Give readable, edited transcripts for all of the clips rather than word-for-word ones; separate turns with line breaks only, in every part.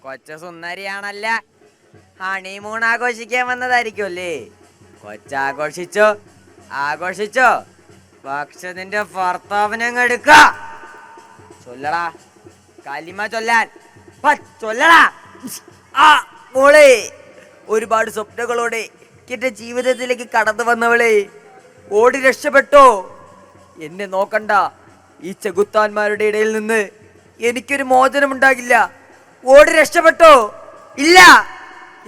കൊച്ച സുന്ദരിയാണല്ല. ഹണിമൂൺ ആഘോഷിക്കാൻ വന്നതായിരിക്കുമല്ലേ? കൊച്ചാഘോഷിച്ചോ? ആഘോഷിച്ചോ? പക്ഷെ നിന്റെ ഭർത്താവിനങ്ങ് എടുക്ക. ചൊല്ലടാ, കലിമ ചൊല്ലാൻ ചൊല്ലടാ. ആ മോളെ, ഒരുപാട് സ്വപ്നങ്ങളോടെ എന്റെ ജീവിതത്തിലേക്ക് കടന്നു വന്നവളെ, ഓടി രക്ഷപ്പെട്ടോ? എന്നെ നോക്കണ്ട. ഈ ചെകുത്താന്മാരുടെ ഇടയിൽ നിന്ന് എനിക്കൊരു മോചനമുണ്ടാകില്ല. ഓടി രക്ഷപ്പെട്ടോ? ഇല്ല.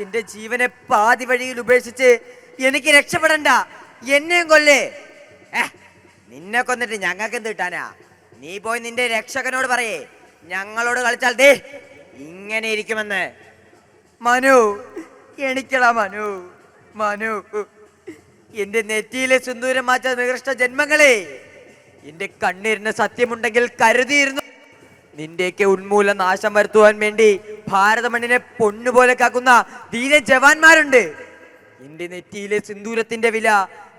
എന്റെ ജീവനെ പാതി വഴിയിൽ ഉപേക്ഷിച്ച് എനിക്ക് രക്ഷപ്പെടണ്ട. എന്നെയും കൊല്ലേ. നിന്നെ കൊന്നിട്ട് ഞങ്ങൾക്ക് എന്ത് കിട്ടാനാ? നീ പോയി നിന്റെ രക്ഷകനോട് പറയേ, ഞങ്ങളോട് കളിച്ചാൽ ദേ ഇങ്ങനെ ഇരിക്കുമെന്ന്. മനു, എണിക്കടാ മനു. മനു, എന്റെ നെറ്റിയിലെ സിന്ദൂരം മാറ്റ നികൃഷ്ട ജന്മങ്ങളെ, എന്റെ കണ്ണീരിന് സത്യമുണ്ടെങ്കിൽ കരുതിയിരുന്നു. നിന്റെയൊക്കെ ഉന്മൂല നാശം വരുത്തുവാൻ വേണ്ടി ഭാരത മണ്ണിനെ പൊണ്ണുപോലെ കാക്കുന്ന ധീര ജവാന്മാരുണ്ട്. എന്റെ നെറ്റിയിലെ സിന്ദൂരത്തിന്റെ വില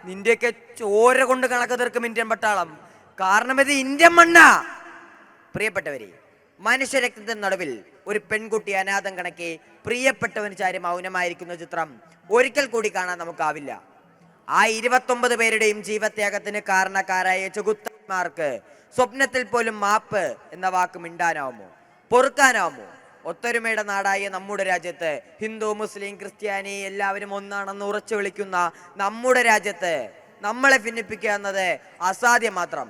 നിന്റെയൊക്കെ ചോര കൊണ്ട് കണക്ക് തീർക്കും ഇന്ത്യൻ പട്ടാളം. കാരണം ഇത് ഇന്ത്യൻ മണ്ണാ. പ്രിയപ്പെട്ടവരെ, മനുഷ്യരക്തത്തിന്റെ നടുവിൽ ഒരു പെൺകുട്ടി അനാഥം കണക്കെ പ്രിയപ്പെട്ടവന് ചാരി മൗനമായിരിക്കുന്ന ചിത്രം ഒരിക്കൽ കൂടി കാണാൻ നമുക്കാവില്ല. ആ 29 പേരുടെയും ജീവത്യാഗത്തിന് കാരണക്കാരായ ചെകുത്താന്മാർക്ക് സ്വപ്നത്തിൽ പോലും മാപ്പ് എന്ന വാക്ക് മിണ്ടാനാവുമോ? പൊറുക്കാനാവുമോ? ഒത്തൊരുമയുടെ നാടായ നമ്മുടെ രാജ്യത്ത് ഹിന്ദു, മുസ്ലിം, ക്രിസ്ത്യാനി എല്ലാവരും ഒന്നാണെന്ന് ഉറച്ചു വിളിക്കുന്ന നമ്മുടെ രാജ്യത്ത് നമ്മളെ ഭിന്നിപ്പിക്കുക എന്നത് അസാധ്യം മാത്രം.